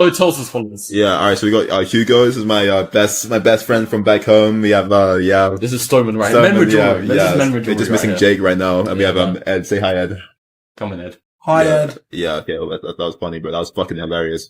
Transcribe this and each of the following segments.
Oh, it tells us followers. Yeah, alright, so we got, Hugo. This is my best friend from back home. We have, This is Stoneman, right? Stoneman, Men with jewelry. yeah, This is men with we're jewelry. just missing right Jake right now. And we Yeah, have, Ed. Say hi, Ed. Come on, Ed. Hi, Yeah. Ed. Yeah, okay, well, that was funny, but that was fucking hilarious.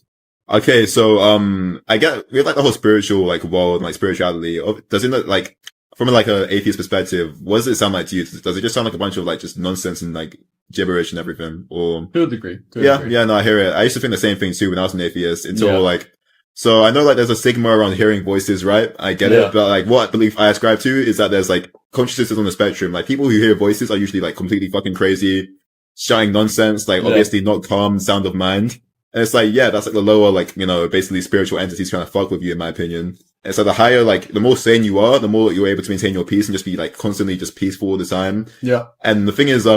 Okay, so, we have like the whole spiritual, like, world, like, spirituality. Does it, like, from like a atheist perspective, what does it sound like to you? Does it just sound like a bunch of like just nonsense and like gibberish and everything? Or To a degree. yeah, no, I hear it. I used to think the same thing too when I was an atheist until like, so I know like there's a stigma around hearing voices, right? I get it, but like what belief I ascribe to is that there's like consciousness on the spectrum. Like people who hear voices are usually like completely fucking crazy, shouting nonsense, like obviously not calm, sound of mind. And it's like, yeah, that's like the lower, like, you know, basically spiritual entities trying to fuck with you, in my opinion. And so the higher, like, the more sane you are, the more you're able to maintain your peace and just be like constantly just peaceful all the time. Yeah. And the thing is, a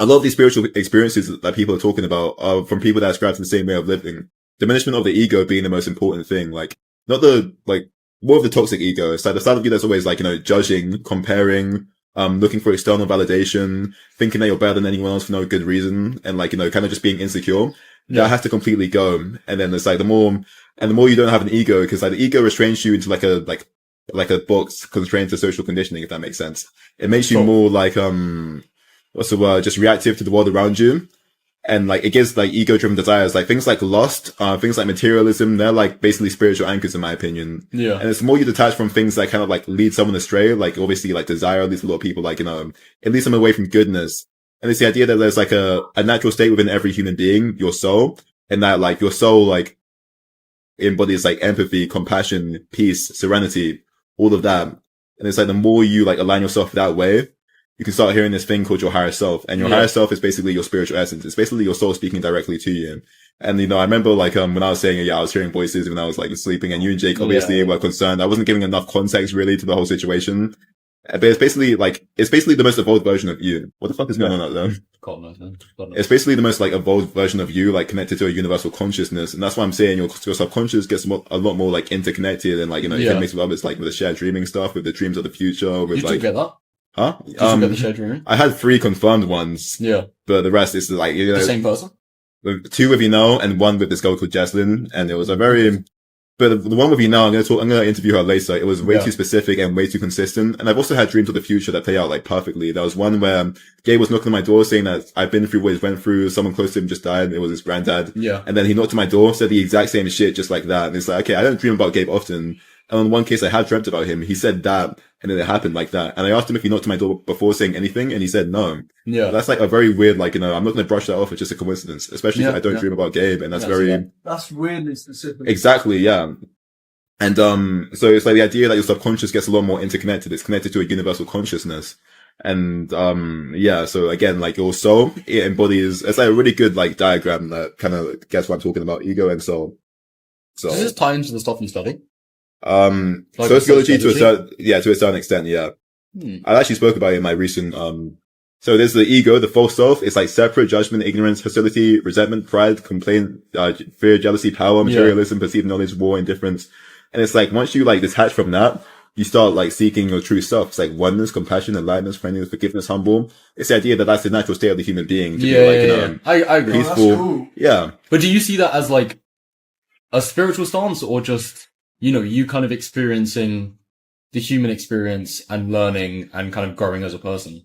lot of these spiritual experiences that people are talking about are from people that ascribe to the same way of living. Diminishment of the ego being the most important thing. Like, not the, like, more of the toxic ego. It's like the side of you that's always like, you know, judging, comparing, looking for external validation, thinking that you're better than anyone else for no good reason, and like, you know, kind of just being insecure. That has to completely go. And then it's like the more you don't have an ego, because like the ego restrains you into like a box constrained to social conditioning, if that makes sense. It makes you more like, what's the word? Just reactive to the world around you. And like, it gives like ego-driven desires, like things like lust, things like materialism, they're like basically spiritual anchors in my opinion. Yeah. And it's more you detach from things that kind of like lead someone astray, like obviously like desire leads a lot of people like, you know, it leads them away from goodness. And it's the idea that there's like a natural state within every human being, your soul, and that like your soul like embodies like empathy, compassion, peace, serenity, all of that. And it's like the more you like align yourself that way, you can start hearing this thing called your higher self. And your higher self is basically your spiritual essence. It's basically your soul speaking directly to you. And, you know, I remember like, when I was saying, I was hearing voices when I was like sleeping, and you and Jake obviously were concerned. I wasn't giving enough context really to the whole situation. But it's basically the most evolved version of you. What the fuck is going on out there? It's basically the most like evolved version of you, like connected to a universal consciousness. And that's why I'm saying your subconscious gets a lot more like interconnected and like, you know, you can mix with others, like with the shared dreaming stuff, with the dreams of the future, with Did you get that? Huh? Did you get the shared dreaming? I had 3 confirmed ones. Yeah. But the rest is like, you know. The same person? 2 with you now and 1 with this girl called Jesslyn. And it was a very, but the one with you now, I'm going to interview her later. It was way too specific and way too consistent. And I've also had dreams of the future that play out like perfectly. There was one where Gabe was knocking on my door saying that I've been through what he went through. Someone close to him just died. It was his granddad. Yeah. And then he knocked on my door, said the exact same shit just like that. And it's like, okay, I don't dream about Gabe often. And on one case I had dreamt about him. He said that, and then it happened like that. And I asked him if he knocked on my door before saying anything, and he said no. Yeah. That's like a very weird, like, you know, I'm not going to brush that off as just a coincidence, especially if I don't dream about Gabe. And that's That's weirdly specific. Exactly, yeah. And, so it's like the idea that your subconscious gets a lot more interconnected. It's connected to a universal consciousness. And, so again, like your soul, it embodies, it's like a really good, like, diagram that kind of gets what I'm talking about, ego and soul. So. Does this tie into the stuff you study? Like sociology to a certain extent, yeah. I actually spoke about it in my recent, so there's the ego, the false self. It's like separate judgment, ignorance, hostility, resentment, pride, complaint, fear, jealousy, power, materialism, perceived knowledge, war, indifference. And it's like, once you like detach from that, you start like seeking your true self. It's like oneness, compassion, enlightenment, friendliness, forgiveness, humble. It's the idea that that's the natural state of the human being. To be like, I agree. Peaceful. Oh, that's cool. Yeah. But do you see that as like a spiritual stance, or just, you know, you kind of experiencing the human experience and learning and kind of growing as a person?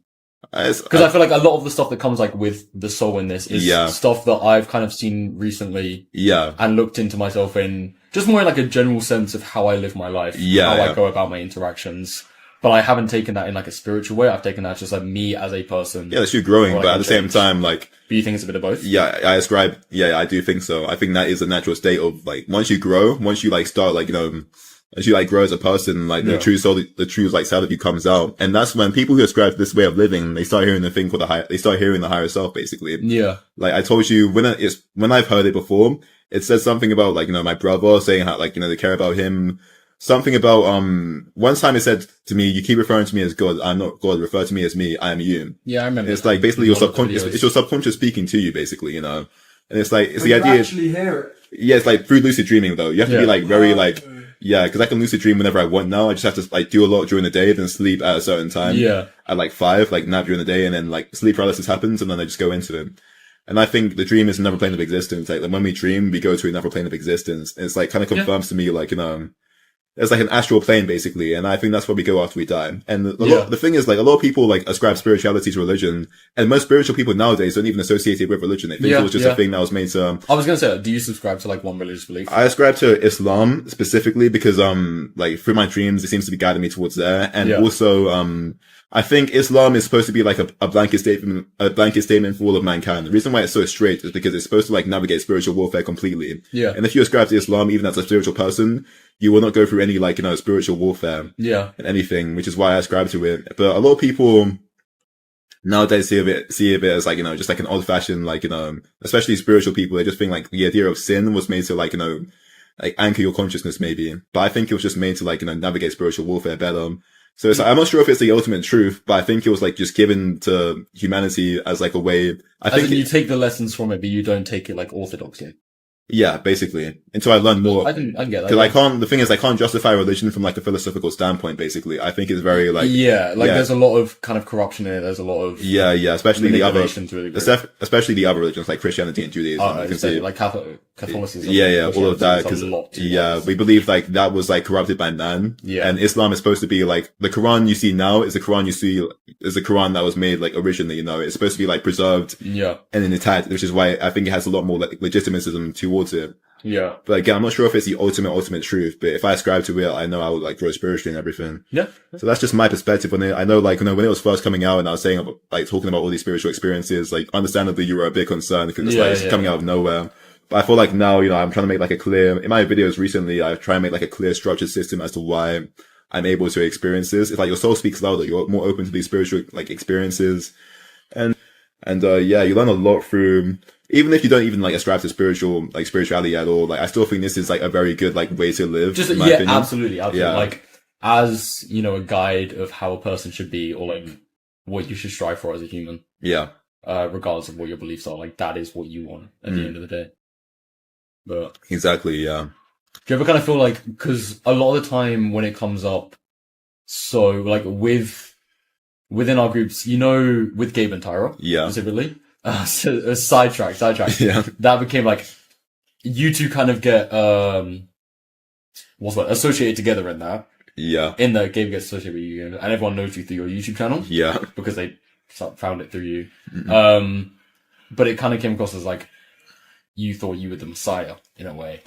Because I feel like a lot of the stuff that comes like with the soul in this is stuff that I've kind of seen recently. Yeah. And looked into myself in just more like a general sense of how I live my life. Yeah. How I go about my interactions. But I haven't taken that in like a spiritual way. I've taken that just like me as a person. Yeah, that's you growing, but at the same time, like. But you think it's a bit of both? Yeah, I do think so. I think that is a natural state of like, once you grow, once you like start like, you know, as you like grow as a person, like the true soul, the true like side of you comes out. And that's when people who ascribe to this way of living, they start hearing the thing called they start hearing the higher self basically. Yeah. Like I told you, when I've heard it before, it says something about like, you know, my brother saying how like, you know, they care about him. Something about, one time it said to me, you keep referring to me as God. I'm not God. Refer to me as me. I am you. Yeah, I remember. It's like basically your subconscious, it's your subconscious speaking to you basically, you know. And it's like, it's the idea. You actually hear it. Yeah, it's like through lucid dreaming though. You have to be like very like, yeah, because I can lucid dream whenever I want now. I just have to like do a lot during the day, then sleep at a certain time. Yeah. At like 5, like nap during the day, and then like sleep paralysis happens, and then I just go into it. And I think the dream is another plane of existence. Like when we dream, we go to another plane of existence. And it's like kind of confirms to me, like, there's like an astral plane basically. And I think that's where we go after we die. And the thing is, like, a lot of people like ascribe spirituality to religion. And most spiritual people nowadays don't even associate it with religion. They think it was just a thing that was made to, I was going to say, do you subscribe to like one religious belief? I ascribe to Islam specifically because, like through my dreams, it seems to be guiding me towards there. And also, I think Islam is supposed to be like a blanket statement for all of mankind. The reason why it's so strict is because it's supposed to like navigate spiritual warfare completely. Yeah. And if you ascribe to Islam, even as a spiritual person, you will not go through any like, spiritual warfare. Yeah. And anything, which is why I ascribe to it. But a lot of people nowadays see a bit as like, just like an old fashioned, like, especially spiritual people, they just think like the idea of sin was made to like, like anchor your consciousness maybe. But I think it was just made to like, navigate spiritual warfare better. So it's like, I'm not sure if it's the ultimate truth, but I think it was like just given to humanity as like a way. I think you take the lessons from it, but you don't take it like orthodoxly. Yeah, basically. Until I learn more. I can get that. Because the thing is, I can't justify religion from like a philosophical standpoint, basically. I think it's very like. There's a lot of kind of corruption in it. There's a lot of. Especially the other. Especially the other religions like Christianity and Judaism. Like Catholicism. All of that. Cause, we believe like that was like corrupted by man. Yeah. And Islam is supposed to be like, the Quran you see now is the Quran is the Quran that was made like originally, it's supposed to be like preserved. Yeah. And then intact, which is why I think it has a lot more like legitimacy towards it. Yeah. But again, I'm not sure if it's the ultimate truth, but if I ascribe to it, I know I would like grow spiritually and everything. Yeah. So that's just my perspective on it. I know like, when it was first coming out and I was saying about, like talking about all these spiritual experiences, like understandably you were a bit concerned because it's coming out of nowhere. But I feel like now, I'm trying to make like in my videos recently, I try and make like a clear structured system as to why I'm able to experience this. It's like your soul speaks louder. You're more open to these spiritual like experiences. And you learn a lot through, even if you don't even like ascribe to spirituality at all, like I still think this is like a very good like way to live. Just absolutely. Yeah. Like as a guide of how a person should be, or like what you should strive for as a human. Yeah. Regardless of what your beliefs are, like that is what you want at the end of the day. But exactly, yeah. Do you ever kind of feel like, because a lot of the time when it comes up, so like within our groups, with Gabe and Tyra, specifically. Sidetrack. Yeah. That became like, you two kind of get, associated together in that. Yeah. In that Gabe gets associated with you, and everyone knows you through your YouTube channel. Yeah. Because they found it through you. Mm-hmm. But it kind of came across as like, you thought you were the Messiah, in a way.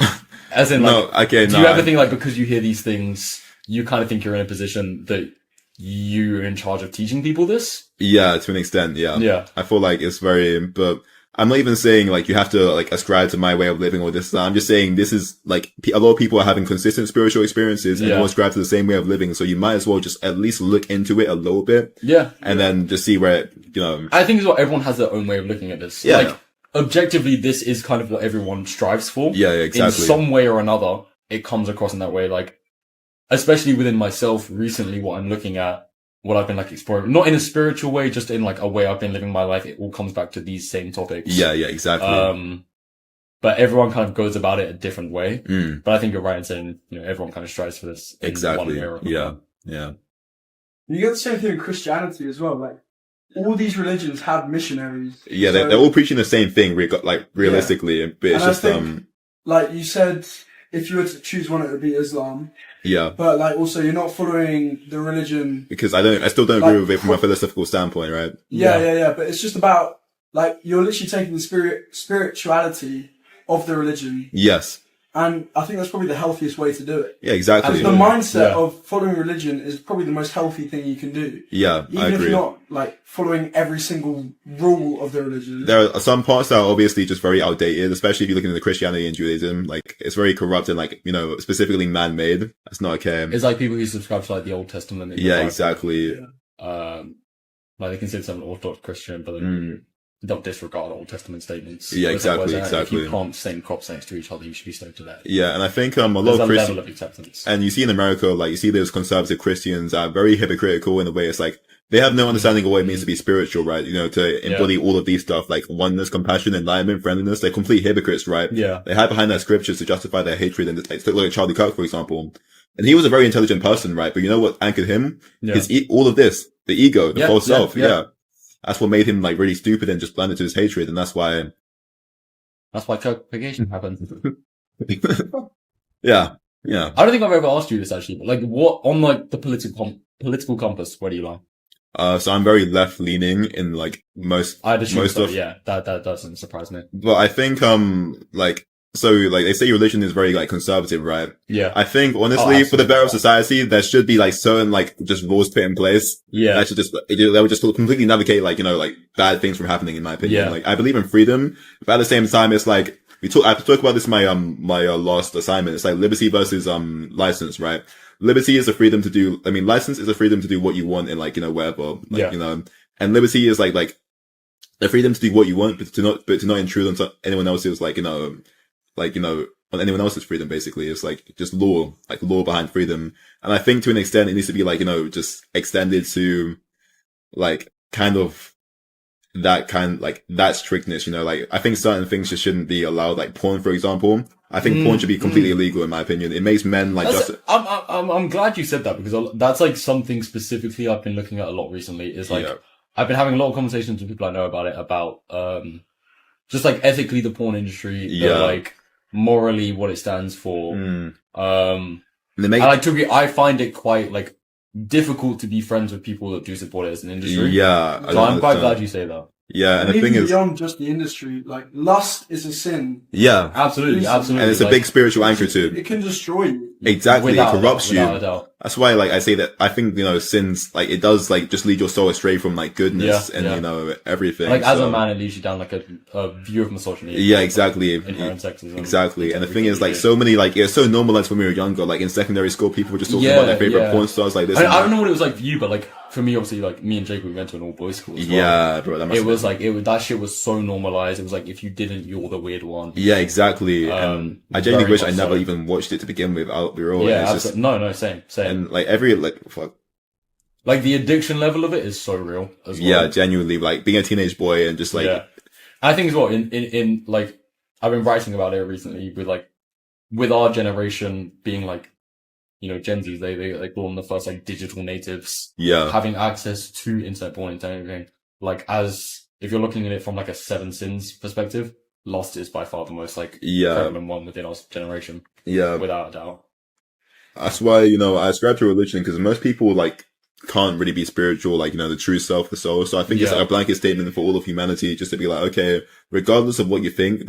As in like, do you ever think like, because you hear these things, you kind of think you're in a position that you're in charge of teaching people this? Yeah, to an extent, yeah. Yeah. I feel like it's but I'm not even saying like you have to like ascribe to my way of living or this. I'm just saying this is like a lot of people are having consistent spiritual experiences and all ascribe to the same way of living. So you might as well just at least look into it a little bit. Yeah. And then just see where, I think it's what everyone has their own way of looking at this. Yeah. Like, objectively, this is kind of what everyone strives for. Yeah, exactly. In some way or another, it comes across in that way. Like, especially within myself recently, what I'm looking at, what I've been like exploring, not in a spiritual way, just in like a way I've been living my life, it all comes back to these same topics. Yeah, exactly. But everyone kind of goes about it a different way. But I think you're right in saying, everyone kind of strives for this. Exactly. In one way or another. Yeah. You get the same thing in Christianity as well. Like, all these religions have missionaries. Yeah, they're all preaching the same thing, realistically. But it's just, like you said, if you were to choose one, it would be Islam. Yeah. But like, also, you're not following the religion. Because I still don't agree with it from a philosophical standpoint, right? Yeah. But it's just about, like, you're literally taking the spirituality of the religion. Yes. And I think that's probably the healthiest way to do it. Yeah, exactly. And the mindset of following religion is probably the most healthy thing you can do. Yeah, even I agree. If you're not like following every single rule of the religion. There are some parts that are obviously just very outdated, especially if you look into Christianity and Judaism. Like, it's very corrupt and like, specifically man-made. That's not okay. It's like people who subscribe to like the Old Testament. Yeah, exactly. Like they consider themselves an Orthodox Christian, but they'll disregard Old Testament statements. Yeah, exactly. If you plant same crops next to each other, you should be stoned to death. Yeah, and I think a lot of level of acceptance. And you see in America, like you see those conservative Christians are very hypocritical in the way it's like they have no understanding of what it means to be spiritual, right? To embody all of these stuff like oneness, compassion, enlightenment, friendliness. They're complete hypocrites, right? Yeah. They hide behind their scriptures to justify their hatred. And like, look at Charlie Kirk, for example. And he was a very intelligent person, right? But you know what anchored him? All of this, the ego, the false self. Yeah. That's what made him like really stupid and just blended to his hatred, and that's why coagulation happens. yeah. Yeah. I don't think I've ever asked you this actually, but like what on like the political compass, where do you lie? So I'm very left leaning in like I'd assume most so, of, yeah. That doesn't surprise me. but I think, like, so like they say religion is very like conservative, right? Yeah. I think honestly, for the better of society, there should be like certain like just rules put in place. Yeah. That should that would just completely navigate like, like bad things from happening, in my opinion. Yeah. Like I believe in freedom, but at the same time, it's like, I have to talk about this in my last assignment. It's like liberty versus, license, right? Liberty is the freedom to do, license is the freedom to do what you want and like, wherever, like, and liberty is like the freedom to do what you want, but to not intrude on anyone else's, like, on anyone else's freedom, basically. It's like just law behind freedom. And I think to an extent, it needs to be like, just extended to like kind of that strictness, like I think certain things just shouldn't be allowed, like porn, for example. I think porn should be completely illegal, in my opinion. It makes men like I'm glad you said that, because that's like something specifically I've been looking at a lot recently. Is like I've been having a lot of conversations with people I know about it, about just like ethically the porn industry, like morally what it stands for. And I find it quite like difficult to be friends with people that do support it as an industry. Yeah. So I'm quite glad you say that. Yeah, and the thing is, beyond just the industry, like lust is a sin. Yeah, absolutely. And it's a big spiritual anchor too. It can destroy you. Exactly, it corrupts you. Without a doubt. That's why, like, I say that I think, sins, like, it does, like, just lead your soul astray from, like, goodness and, everything. Like, as a man, it leads you down, like, a view of misogyny. Yeah, exactly. Inherent sexism. Exactly. And the thing is, like, so many, like, it's so normalized when we were younger. Like, in secondary school, people were just talking about their favorite porn stars, like this. I don't know what it was like for you, but, like, for me, obviously, like, me and Jake, we went to an all-boys school as well. Yeah, bro, that must that shit was so normalized. It was like, if you didn't, you're the weird one. Yeah, exactly. I genuinely wish I never even watched it to begin with. I'll be real. Yeah, absolutely. No, same. And, like, fuck. Like, the addiction level of it is so real as well. Yeah, genuinely, like, being a teenage boy and just, like... Yeah. I think as well, in like, I've been writing about it recently with our generation being, like, Gen Zs, they call them the first, like, digital natives. Yeah. Having access to internet porn and everything. Like, if you're looking at it from, like, a seven sins perspective, lust is by far the most, like, prevalent one within our generation. Yeah. Without a doubt. That's why, I ascribe to religion, because most people, like, can't really be spiritual, like, the true self, the soul. So I think it's like a blanket statement for all of humanity, just to be like, okay, regardless of what you think,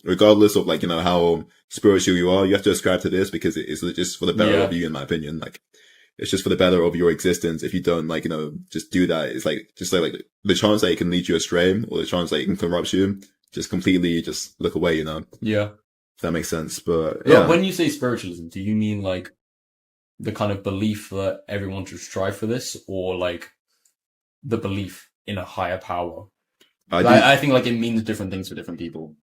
regardless of, like, how spiritual you are, you have to ascribe to this, because it's just for the better of you, in my opinion. Like, it's just for the better of your existence. If you don't, like, just do that, it's like, just like the chance that it can lead you astray, or the chance that it can corrupt you, just completely just look away, Yeah. If that makes sense. But yeah. When you say spiritualism, do you mean like the kind of belief that everyone should strive for this, or like the belief in a higher power? I think like it means different things for different people.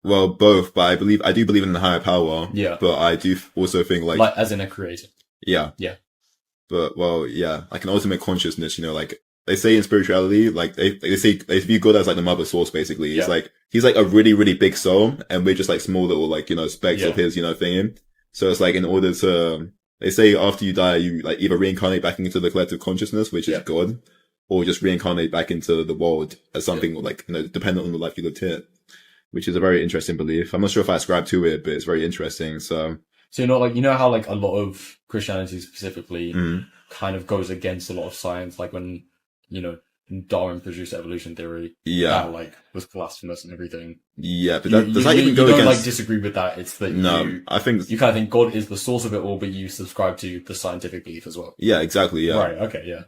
Well, both, but I do believe in the higher power. Yeah. But I do also think like as in a creator. Yeah. Yeah. But like an ultimate consciousness, like they say in spirituality, like they say they view God as like the mother source, basically. It's like he's like a really, really big soul, and we're just like small little like, specks of his, thing. So it's like in order to, they say after you die, you like either reincarnate back into the collective consciousness, which is God, or just reincarnate back into the world as something like, dependent on the life you lived here, which is a very interesting belief. I'm not sure if I ascribe to it, but it's very interesting. So you're not like, how like a lot of Christianity specifically kind of goes against a lot of science, like when, Darwin produced evolution theory. Yeah. That like was blasphemous and everything. Yeah, but does that even go against? You don't against... like disagree with that. It's that I think you kind of think God is the source of it all, but you subscribe to the scientific belief as well. Yeah, exactly. Yeah. Right. Okay. Yeah.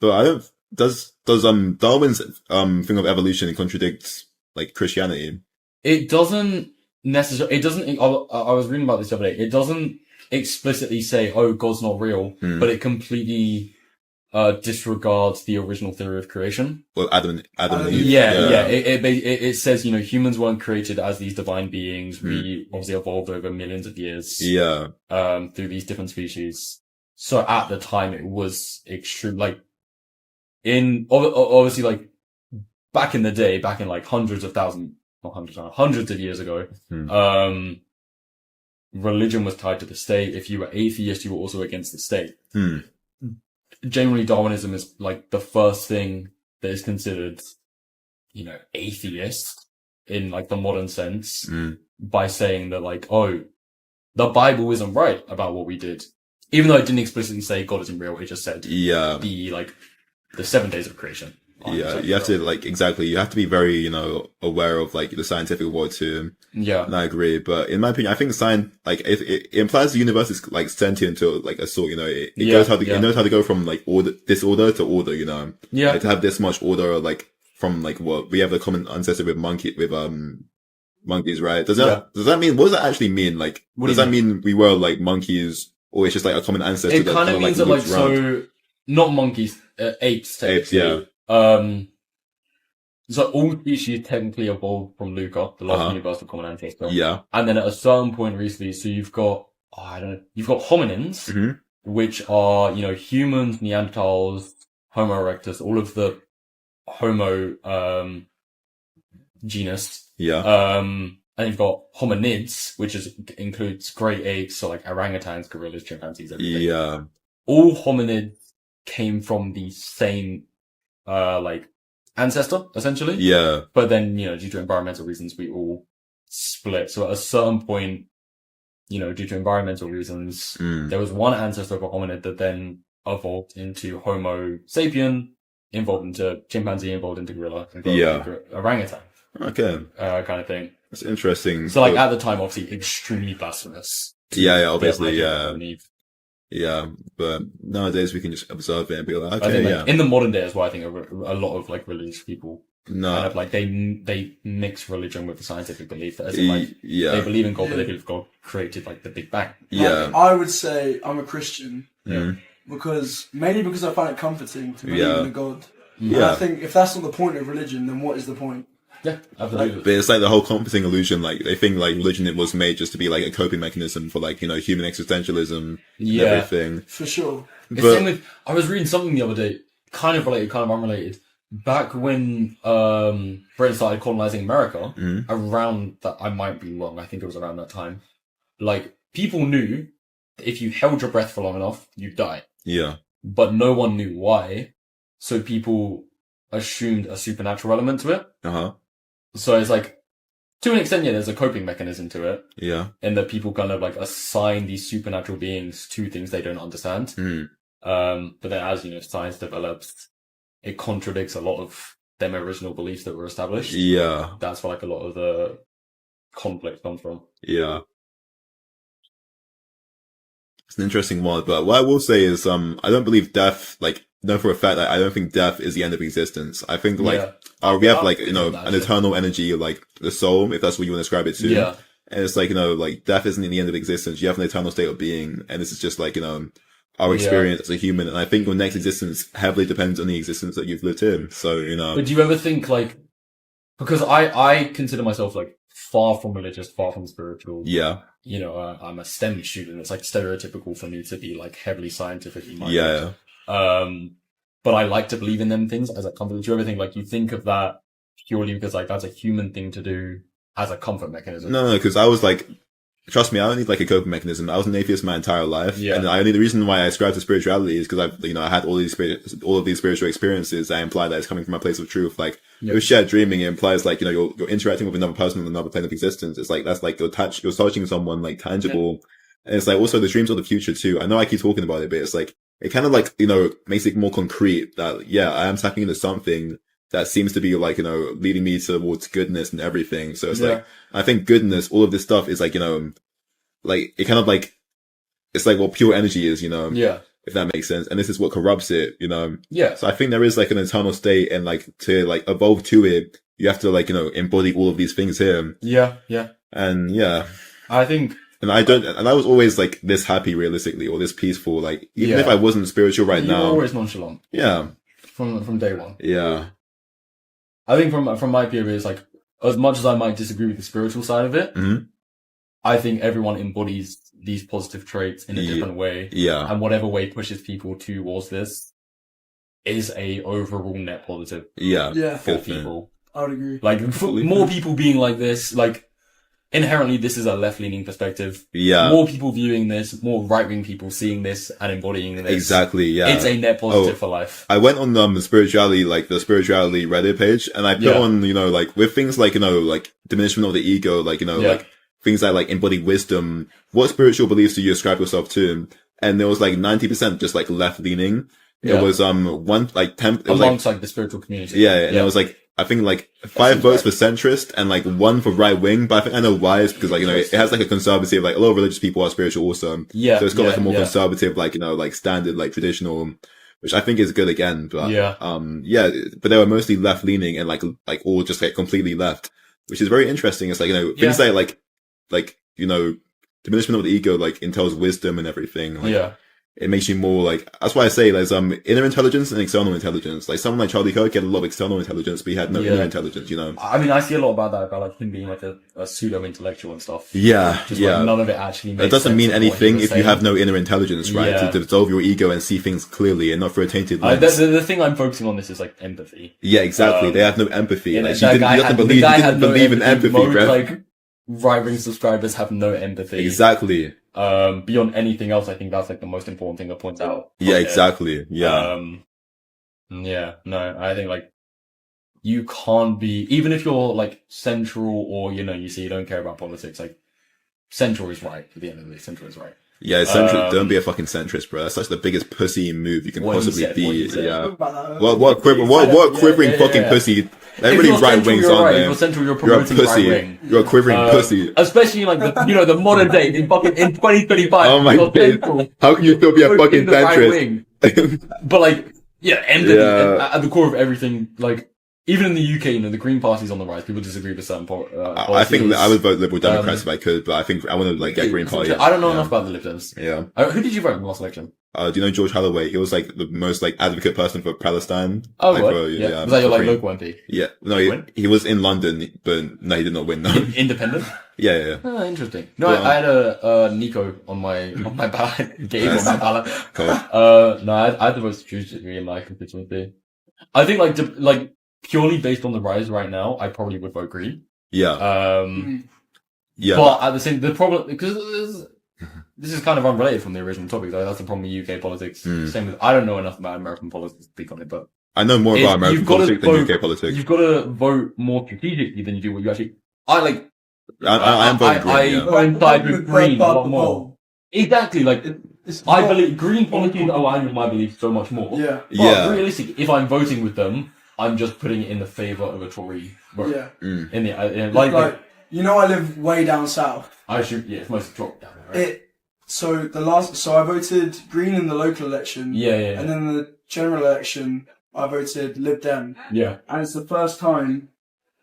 But I don't. Does Darwin's thing of evolution contradict like Christianity? It doesn't necessarily. It doesn't. I was reading about this the other day. It doesn't explicitly say, "Oh, God's not real," but it completely disregards the original theory of creation. Well, Adam and Eve. Yeah. It says, humans weren't created as these divine beings. We obviously evolved over millions of years. Yeah. Through these different species. So at the time, it was extreme. Like, obviously, like, back in the day, back in like hundreds of years ago, religion was tied to the state. If you were atheist, you were also against the state. Generally, Darwinism is like the first thing that is considered atheist in like the modern sense Mm. by saying that like, oh, the Bible isn't right about what we did. Even though it didn't explicitly say God isn't real, it just said Yeah. the 7 days of creation. Yeah. You have to like, exactly. You have to be very, aware of like the scientific world too. Yeah. And I agree. But in my opinion, I think science, like, it implies the universe is like sentient to like a sort, it knows how to, it knows how to go from like disorder to order, Yeah. Like to have this much order, like from like what we have a common ancestor with monkeys, right? Does that mean, what does that actually mean? Like, does that mean we were like monkeys, or it's just like a common ancestor? It kind of means that like, so, not monkeys, apes, technically. Yeah. So all species technically evolved from Luca, the last universal common ancestor. Yeah. And then at a certain point recently, so you've got hominins, which are, humans, Neanderthals, Homo erectus, all of the Homo, genus. Yeah. And you've got hominids, which includes great apes, so like orangutans, gorillas, chimpanzees, everything. Yeah. All hominids came from the same, ancestor, essentially. Yeah. But then, due to environmental reasons, we all split. So at a certain point, due to environmental reasons, there was one ancestor of a hominid that then evolved into Homo sapien, evolved into chimpanzee, evolved into gorilla, into orangutan. Okay. Kind of thing. That's interesting. So like at the time, obviously extremely blasphemous. Yeah, obviously, yeah. Yeah, but nowadays we can just observe it and be like, okay, in the modern day as well, I think a lot of like religious people kind of like they mix religion with the scientific belief, as in like they believe in God, but they believe God created like the Big Bang. Yeah, like, I would say I'm a Christian because I find it comforting to believe in a God. And I think if that's not the point of religion, then what is the point? Yeah, absolutely. But it's like the whole comforting illusion. Like they think like religion it was made just to be like a coping mechanism for like human existentialism and everything. For sure. Same with, I was reading something the other day, kind of related, kind of unrelated. Back when Britain started colonizing America, around that, I might be wrong. I think it was around that time. Like people knew that if you held your breath for long enough, you'd die. Yeah. But no one knew why, so people assumed a supernatural element to it. So it's like, to an extent, there's a coping mechanism to it. Yeah. And that people kind of like assign these supernatural beings to things they don't understand. But then as, science develops, it contradicts a lot of them original beliefs that were established. Yeah. That's where like a lot of the conflict comes from. Yeah. It's an interesting one, but what I will say is, I don't believe death, like, know for a fact that I don't think death is the end of existence. I think like, we have like, an eternal energy, like the soul, if that's what you want to describe it to. Yeah. And it's like, like death isn't the end of existence. You have an eternal state of being. And this is just like, our experience as a human. And I think your next existence heavily depends on the existence that you've lived in. So, But do you ever think like, because I consider myself like far from religious, far from spiritual. Yeah. I'm a STEM student. It's like stereotypical for me to be like heavily scientifically minded. Yeah. But I like to believe in them things as a comfort. Do you ever think like you think of that purely because like that's a human thing to do as a comfort mechanism? No, because I was like, trust me, I don't need like a coping mechanism. I was an atheist my entire life. Yeah. And the reason why I ascribe to spirituality is because I had all of these spiritual experiences that imply that it's coming from a place of truth. Like, with shared dreaming, it implies like, you're interacting with another person on another plane of existence. It's like, that's like you're touching someone like tangible. And it's like also the dreams of the future too. I know I keep talking about it, but it's like, it kind of like, makes it more concrete that, I am tapping into something that seems to be like, leading me towards goodness and everything. So it's like, I think goodness, all of this stuff is like, like, it kind of like, it's like what pure energy is, if that makes sense. And this is what corrupts it, Yeah. So I think there is like an eternal state and like to like evolve to it, you have to like, embody all of these things here. Yeah. Yeah. And I think, and I was always like this happy realistically or this peaceful, like even if I wasn't spiritual right now. You were always nonchalant. Yeah. From day one. Yeah. I think from my POV, it's like, as much as I might disagree with the spiritual side of it, I think everyone embodies these positive traits in a different way. Yeah. And whatever way pushes people towards this is a overall net positive. Yeah. For people. I would agree. Like, for more people being like this, like, inherently this is a left-leaning perspective. Yeah. More people viewing this, more right-wing people seeing this and embodying this. Exactly, yeah. It's a net positive for life. I went on, the spirituality Reddit page, and I put on, like, with things like, like, diminishment of the ego, like, like, things that, like, embody wisdom, what spiritual beliefs do you ascribe yourself to? And there was, like, 90% just, like, left-leaning. It was, one, like, 10, it was amongst, like, the spiritual community. Yeah, and it was, like, I think, like, 5 votes for centrist and, like, 1 for right wing, but I think I know why. It's because, like, it has, like, a conservative, like, a lot of religious people are spiritual also. Yeah. So it's got, like, a more conservative, like, like, standard, like, traditional, which I think is good again, but, but they were mostly left leaning and, like, all just, like, completely left, which is very interesting. It's like, things that, like, diminishment of the ego, like, entails wisdom and everything. Like, it makes you more like, that's why I say there's inner intelligence and external intelligence. Like someone like Charlie Kirk had a lot of external intelligence, but he had no inner intelligence, I mean, I see a lot about that, about like him being like a pseudo intellectual and stuff. Yeah. Just like none of it actually makes sense. It doesn't mean anything if you have no inner intelligence, right? Yeah. To dissolve your ego and see things clearly and not through a tainted lens. The thing I'm focusing on this is like empathy. Yeah, exactly. They have no empathy. Like, he didn't believe in empathy, bro. Like, right-wing subscribers have no empathy. Exactly. Beyond anything else, I think that's like the most important thing to point out. Yeah, exactly. Yeah. No, I think like you can't be, even if you're like central or, you say you don't care about politics, like central is right at the end of the day. Central is right. Yeah, central. Don't be a fucking centrist, bro. That's such the biggest pussy move you can possibly be. Yeah. What quivering fucking pussy. Everybody right wings on there. If you're central, you're promoting a pussy. right wing. You're a quivering pussy. Especially like the modern day in 2025. Oh my god. How can you still be a fucking centrist? But like, empathy at the core of everything. Like, even in the UK, the Green Party's on the rise. People disagree with certain policies. I think I would vote Liberal Democrats if I could, but I think I want to like get Green Party. I don't know enough about the Lib Dems. Yeah. Who did you vote in the last election? Do you know George Holloway? He was like the most like advocate person for Palestine. Oh, like, what? Was that your like local MP? Yeah. No, he was in London, but no, he did not win. No. Independent? Yeah. Oh, interesting. No, I had a Nico on my ballot. Gabe on my ballot. Cool. No, I had the most strategy in my constituency. I think like purely based on the rise right now, I probably would vote Green. Yeah. Yeah. But at the same, the problem, because this is kind of unrelated from the original topic, though. That's the problem with UK politics. Same with, I don't know enough about American politics to speak on it, but I know more about American politics than UK politics. You've got to vote more strategically than you do what you actually. I'm voting Green. I coincide with Green a lot more. Exactly, like I believe Green policies align with my beliefs so much more. Yeah. But realistically, if I'm voting with them, I'm just putting it in the favour of a Tory vote. Yeah. In the I live way down south. It's mostly dropped down there, right? So I voted Green in the local election. Yeah. And then in the general election, I voted Lib Dem. Yeah. And it's the first time,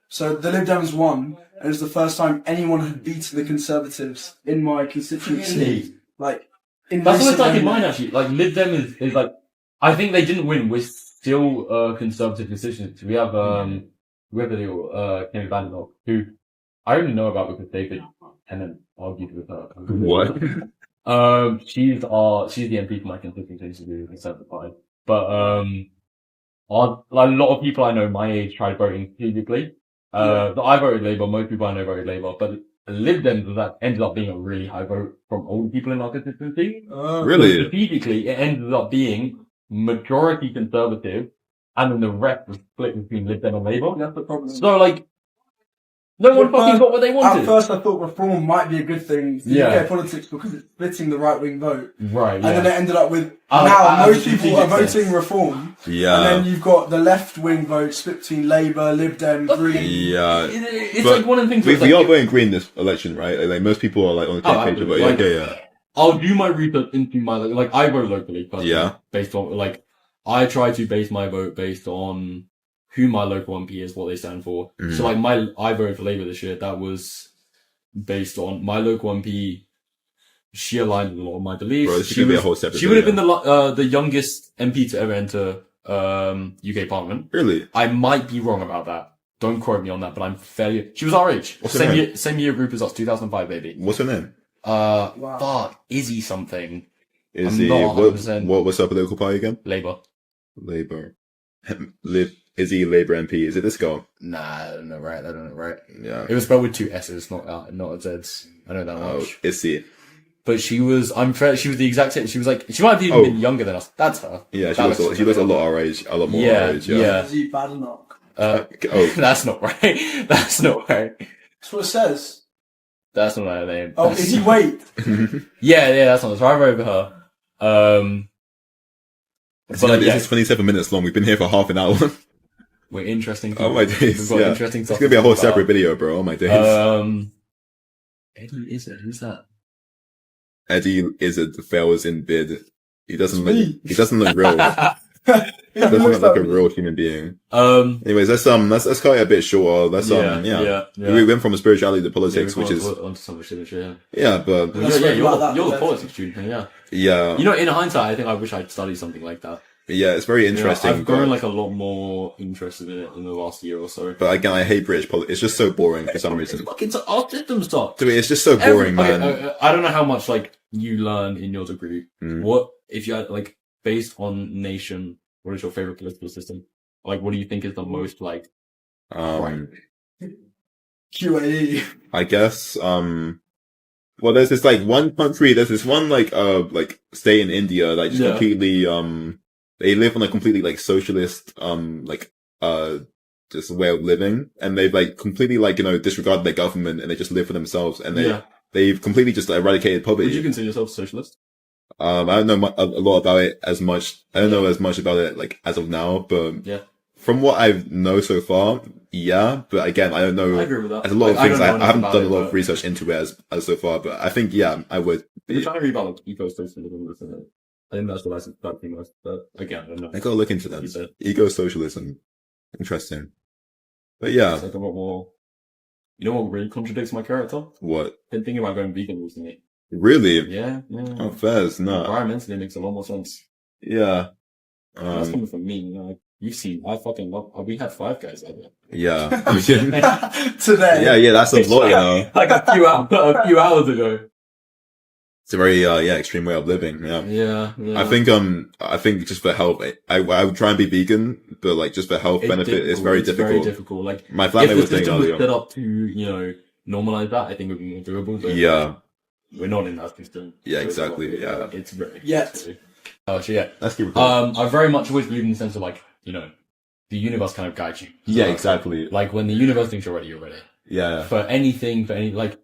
so the Lib Dems won, and it's the first time anyone had beaten the Conservatives in my constituency. Really? Like, that's what it's like in mine actually. Like Lib Dem is like, I think they didn't win. We're still a Conservative constituency. We have Kenny Vandernock, who I only know about because David Tennant argued with her. What? She's the MP for my constituency, to be Conservative. But a lot of people I know my age tried voting strategically. I voted Labour. Most people I know voted Labour, but Lib Dems that ended up being a really high vote from old people in our constituency. Really? So strategically, it ended up being majority Conservative, and then the rest was split between Lib Dem and Labour. That's the problem. So like, no one fucking got what they wanted. At first, I thought reform might be a good thing for UK politics because it's splitting the right-wing vote. Right, And then it ended up with, now most people are voting reform. Yeah. And then you've got the left-wing vote split between Labour, Lib Dem, Green. Yeah. It's like one of the things... We are voting Green this election, right? Like most people are like on the same page about it. Yeah. I'll do my research into my... Like, I vote locally. Based on... Like, I try to base my vote based on who my local MP is, what they stand for. So like I voted for Labour this year. That was based on my local MP. She aligned with a lot of my beliefs. Bro, she would have been the youngest MP to ever enter UK Parliament. Really? I might be wrong about that. Don't quote me on that, but I'm fairly. She was our age. Same year group as us, 2005, baby. What's her name? Fuck, Izzy something. Izzy. What's her political party again? Labour. Lib Izzy Labour MP. Is it this girl? Nah, I don't know right. Yeah. It was spelled with 2 S's, not Z's. I know that much. Izzy. But she was the exact same. She was like, she might have even been younger than us. That's her. Yeah, she looks a lot our age, a lot more our age. Yeah. Is he bad enough? That's not right. That's not right. That's what it says. That's not her name. Oh, is he wait? yeah, that's not. So I wrote over her. This is 27 minutes long. We've been here for half an hour. We're interesting people. Oh my days. Yeah. Interesting stuff. It's gonna be a whole separate video, bro. Oh my days. Eddie Izzard, who's that? Eddie Izzard fails in bid. He doesn't look real. He doesn't look like a real human being. Anyways, let's cut it a bit shorter. We went from spirituality to politics, which is onto some shit, yeah. Yeah, but you're the politics student, yeah. Yeah. You know, in hindsight, I think I wish I'd studied something like that. Yeah, it's very interesting. I've grown like a lot more interested in it in the last year or so. But again, I hate British politics. It's just so boring for some reason. Fucking our system sucks. Dude, it's just so boring, man. I don't know how much like you learn in your degree. What if you had like based on nation? What is your favorite political system? Like, what do you think is the most like? QAE. I guess. Well, there's this like one country. There's this one like state in India that just completely they live on a completely like socialist just way of living, and they've like completely like disregarded their government, and they just live for themselves, and they've completely just eradicated poverty. Would you consider yourself socialist? I don't know a lot about it as much. I don't know as much about it like as of now, but from what I know so far, but again, I don't know. I agree with that. There's a lot of things I haven't done a lot of research into it as so far, but I think I would. You're trying to read about like eco-socialism, isn't it? I think that's what I suspect most, but again, I don't know. I gotta look into that. Eco-socialism. Interesting. But yeah. It's like a lot more. You know what really contradicts my character? What? Been thinking about going vegan recently. Really? Yeah. Oh, fairs, no. Environmentally, it makes a lot more sense. Yeah. That's coming from me, you've seen, I fucking love, we had 5 guys out there. Yeah. Today. Yeah, that's a lot, Like a few hours ago. It's a very, extreme way of living, Yeah. I think just for health, I would try and be vegan, but like just for health benefit, it's very difficult. Very difficult. Like, my flatmate was saying earlier. If the system was set up to, normalize that, I think it would be more doable. But we're not in that system. Yeah, exactly. It's very... Yet. Oh, so yeah. Let's keep recording. I very much always believe in the sense of like, the universe kind of guides you. Yeah, exactly. Like when the universe thinks you're ready, you're ready. Yeah. For any, like,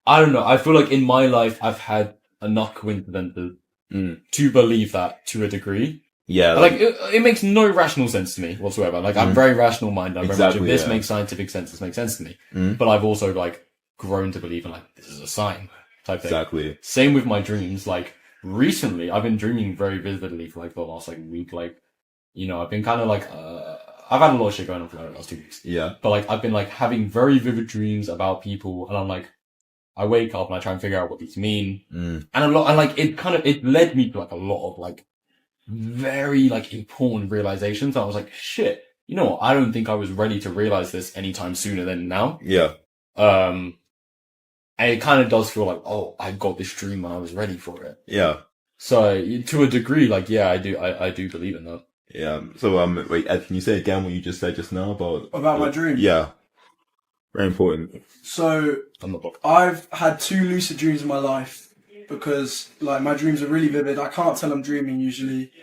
I don't know. I feel like in my life, I've had enough coincidences to believe that to a degree. Yeah. Like, it makes no rational sense to me whatsoever. Like, I'm very rational minded. I'm very much, if this makes scientific sense, this makes sense to me. But I've also, like, grown to believe in, like, this is a sign type thing. Exactly. Same with my dreams. Like, recently, I've been dreaming very vividly for, like, the last, like, week. Like, I've been kind of, like, I've had a lot of shit going on for, like, the last 2 weeks. Yeah. But, like, I've been, like, having very vivid dreams about people, and I'm, like, I wake up and I try and figure out what these mean. And like, it led me to, like, a lot of, like, very, like, important realizations. I was like, shit, you know what? I don't think I was ready to realize this anytime sooner than now. Yeah. And it kind of does feel like, oh, I got this dream and I was ready for it. Yeah. So, to a degree, like, yeah, I do believe in that. Yeah. So, wait, Ed, can you say again what you just said just now about my dream? Yeah. Very important. So, I've had 2 lucid dreams in my life because, like, my dreams are really vivid. I can't tell I'm dreaming usually.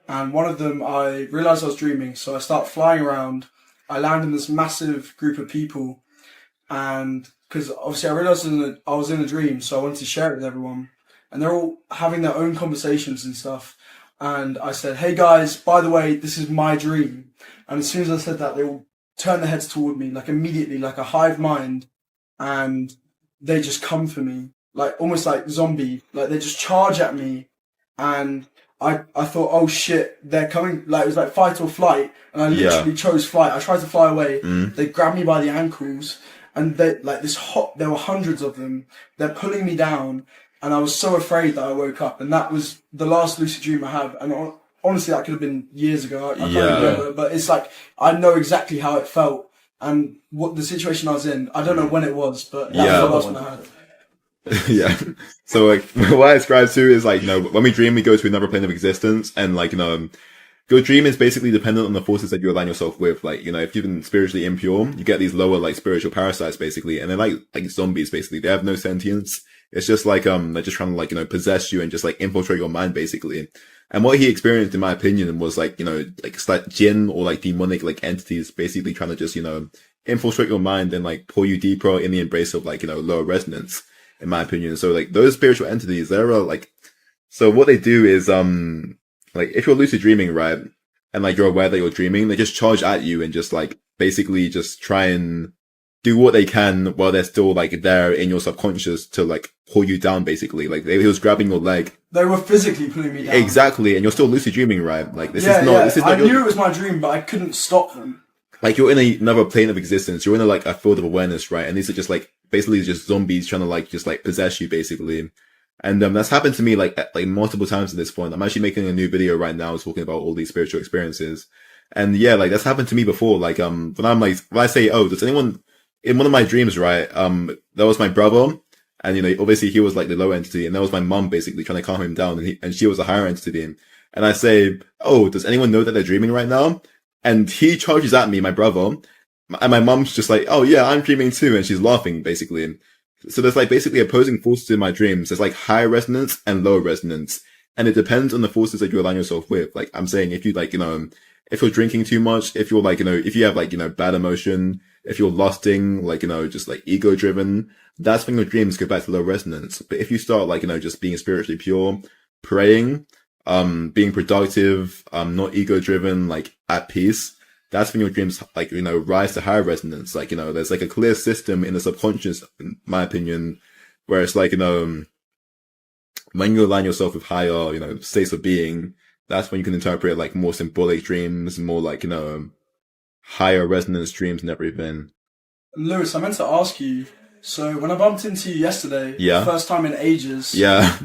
And one of them, I realized I was dreaming. So I start flying around. I land in this massive group of people. And because obviously I realized I was in a dream, so I wanted to share it with everyone. And they're all having their own conversations and stuff. And I said, hey guys, by the way, this is my dream. And as soon as I said that, they all turned their heads toward me, like immediately, like a hive mind. And they just come for me, like almost like zombie. Like they just charge at me. And I thought, oh shit, they're coming. Like it was like fight or flight. And I literally chose flight. I tried to fly away. They grabbed me by the ankles. And they, like there were hundreds of them. They're pulling me down. And I was so afraid that I woke up. And that was the last lucid dream I have. And honestly, that could have been years ago. I can't remember. But it's like, I know exactly how it felt. And what the situation I was in. I don't know when it was, but that was the last one I had. Yeah. So like, what I describe to is like, when we dream, we go to another plane of existence. And like, your dream is basically dependent on the forces that you align yourself with. Like, you know, if you've been spiritually impure, you get these lower, like, spiritual parasites, basically. And they're like zombies, basically. They have no sentience. It's just like, they're just trying to, like, you know, possess you and just, like, infiltrate your mind, basically. And what he experienced, in my opinion, was, like, you know, like, it's like jinn or, like, demonic, like, entities basically trying to just, you know, infiltrate your mind and, like, pull you deeper in the embrace of, like, you know, lower resonance, in my opinion. So, like, those spiritual entities, they're, like, so what they do is, like, if you're lucid dreaming, right, and, like, you're aware that you're dreaming, they just charge at you and just, like, basically just try and do what they can while they're still, like, there in your subconscious to, like, pull you down, basically. Like, he was grabbing your leg. They were physically pulling me down. Exactly, and you're still lucid dreaming, right? Like, this is not... I knew it was my dream, but I couldn't stop them. Like, you're in another plane of existence. You're in, like, a field of awareness, right? And these are just, like, basically just zombies trying to, like, just, like, possess you, basically. And that's happened to me like multiple times at this point. I'm actually making a new video right now talking about all these spiritual experiences. And yeah, like that's happened to me before. Like when I say, oh, does anyone in one of my dreams, right? That was my brother, and you know, obviously he was like the low entity, and that was my mum basically trying to calm him down, and she was a higher entity. And I say, oh, does anyone know that they're dreaming right now? And he charges at me, my brother, and my mum's just like, oh yeah, I'm dreaming too, and she's laughing basically. So there's like basically opposing forces in my dreams. There's like high resonance and low resonance. And it depends on the forces that you align yourself with. Like I'm saying, if you like, you know, if you're drinking too much, if you're like, you know, if you have like, you know, bad emotion, if you're lusting, like, you know, just like ego driven, that's when your dreams go back to low resonance. But if you start like, you know, just being spiritually pure, praying, being productive, not ego driven, like at peace, that's when your dreams, like, you know, rise to higher resonance. Like, you know, there's like a clear system in the subconscious, in my opinion, where it's like, you know, when you align yourself with higher, you know, states of being, that's when you can interpret like more symbolic dreams, more like, you know, higher resonance dreams and everything. Lewis, I meant to ask you, so when I bumped into you yesterday, the first time in ages. Yeah.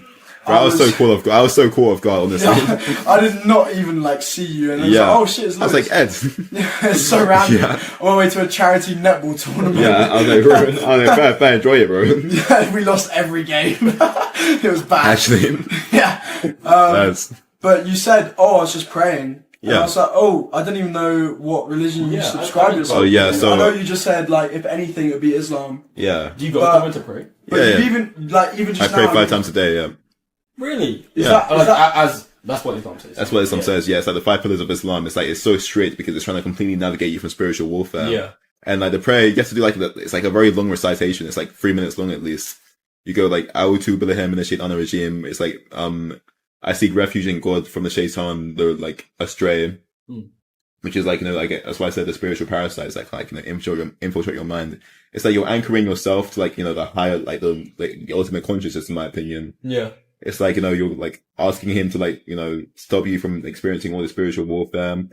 Bro, I was so cool of God. I was so cool of God, honestly. Yeah, I did not even like see you, and I was like, "Oh shit!" It's Lewis. I was like, Ed. Yeah, it's so random. On my way to a charity netball tournament. Yeah, I was like, bro, fair, enjoy it, bro. Yeah, we lost every game. It was bad. Actually, yeah. But you said, "Oh, I was just praying." Yeah. And I was like, "Oh, I don't even know what religion you subscribe yourself." Oh yeah, so I know you just said like, if anything, it would be Islam. Yeah. Do you go somewhere to pray? But you even just I pray 5 times a day. Yeah. Really? That's what Islam says. That's what Islam says. Yeah, it's like the 5 pillars of Islam. It's like it's so strict because it's trying to completely navigate you from spiritual warfare. Yeah. And like the prayer, you have to do like it's like a very long recitation. It's like 3 minutes long at least. You go like A'udhu billahi minash shaitanir rajim. It's like I seek refuge in God from the shaitan, the like astray. Which is like, you know, like that's why I said the spiritual parasites like you know infiltrate your mind. It's like you're anchoring yourself to like, you know, the higher the ultimate consciousness, in my opinion. Yeah. It's like, you know, you're like asking him to like, you know, stop you from experiencing all the spiritual warfare.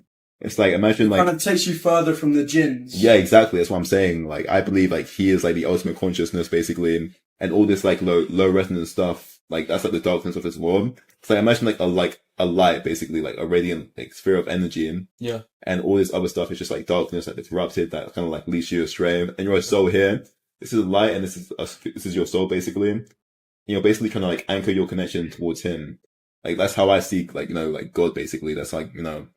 It's like, imagine like... Kind of takes you further from the jinns. Yeah, exactly. That's what I'm saying. Like, I believe like he is like the ultimate consciousness basically. And all this like low resonance stuff, like that's like the darkness of this world. It's like, imagine like a light basically, like a radiant like sphere of energy. Yeah. And all this other stuff is just like darkness, like it's corrupted, that kind of like leads you astray. And you're a soul here. This is a light and this is your soul basically. You're basically trying to like anchor your connection towards him. Like that's how I see like, you know, like God basically. That's like, you know,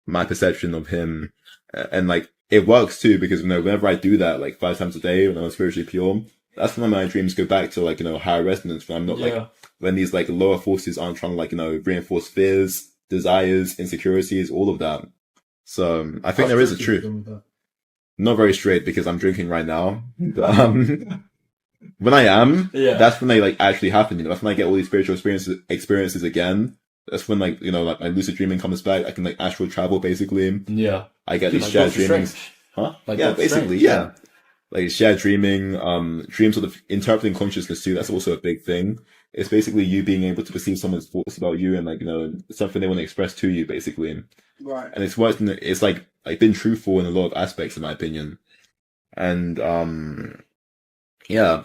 my perception of him. And like it works too because, you know, whenever I do that like 5 times a day when I'm spiritually pure, that's when my dreams go back to like, you know, higher resonance when I'm not like, when these like lower forces aren't trying to like, you know, reinforce fears, desires, insecurities, all of that. So I think there is a truth. Not very straight because I'm drinking right now. When I am, that's when they like actually happen. You know, that's when I get all these spiritual experiences again. That's when like, you know, like my lucid dreaming comes back. I can like astral travel basically. Yeah. I get these shared dreamings. Huh? Like yeah, basically, yeah. Like shared dreaming, dreams sort of interpreting consciousness too. That's also a big thing. It's basically you being able to perceive someone's thoughts about you and like, you know, something they want to express to you basically. Right. And it's worked it's like been truthful in a lot of aspects in my opinion. And, yeah.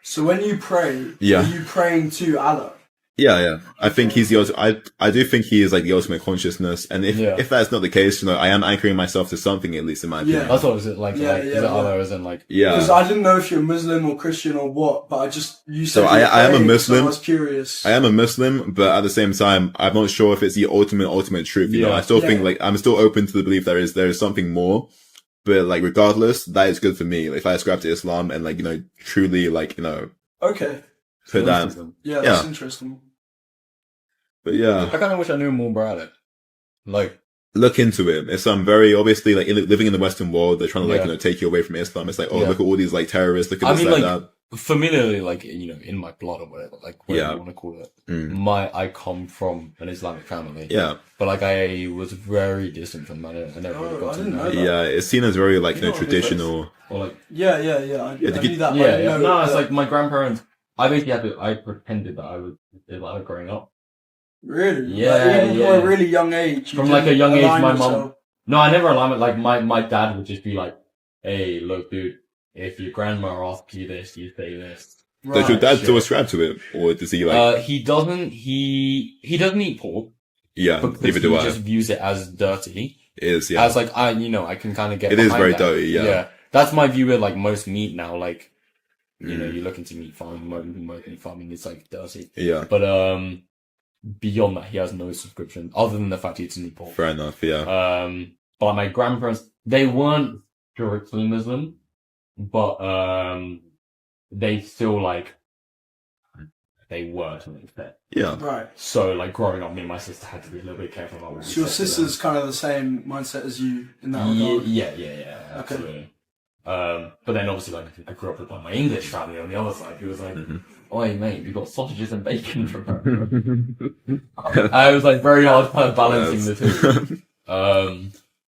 So when you pray, are you praying to Allah? Yeah. I think he's I do think he is like the ultimate consciousness. And if that's not the case, I am anchoring myself to something, at least in my opinion. That's what was it like. Is it Allah as in like? Yeah. Because I didn't know if you're Muslim or Christian or what, but you said I am a Muslim. So I was curious. I am a Muslim, but at the same time, I'm not sure if it's the ultimate truth. You know, I still think like, I'm still open to the belief there is something more. But like, regardless, that is good for me. Like, if I ascribe to Islam and like, truly like, Okay. Put that. Yeah, that's interesting. But yeah. I kind of wish I knew more about it. Like, look into it. It's very obviously like living in the Western world, they're trying to like, take you away from Islam. It's like, look at all these like terrorists, look at this, that. Familiarly, like, in my blood or whatever, like, whatever you want to call it. I come from an Islamic family. Yeah. But like, I was very distant from that. I never really got to know that. Yeah, it's seen as very like, traditional. Or like, I knew that. No, it's like my grandparents, I pretended that I was Islamic growing up. Really? Yeah, even from a really young age. From like a young age, my mom. No, I never aligned it. Like my dad would just be like, "Hey, look, dude, if your grandma asks you this, you say this." Right. Does your dad still ascribe to it, or does he like? He doesn't. He doesn't eat pork. Yeah, neither do I. He just views it as dirty. It is, yeah. As like I can kind of get. It is very that. dirty, yeah. Yeah, that's my view with like most meat now. Like, you look into meat farming, most meat farming is like dirty. Yeah. But beyond that, he has no subscription other than the fact he eats meat pork. Fair enough, yeah. But my grandparents, they weren't strictly Muslim, but they still like. They were to an extent. Yeah. Right. So, like, growing up, me and my sister had to be a little bit careful about what we So your said sister's kind of the same mindset as you in that regard? Yeah, absolutely. Okay. But then obviously, like, I grew up with like, my English family on the other side, who was like, "Oi, mate, we got sausages and bacon for breakfast." I was like very hard kind of balancing the two.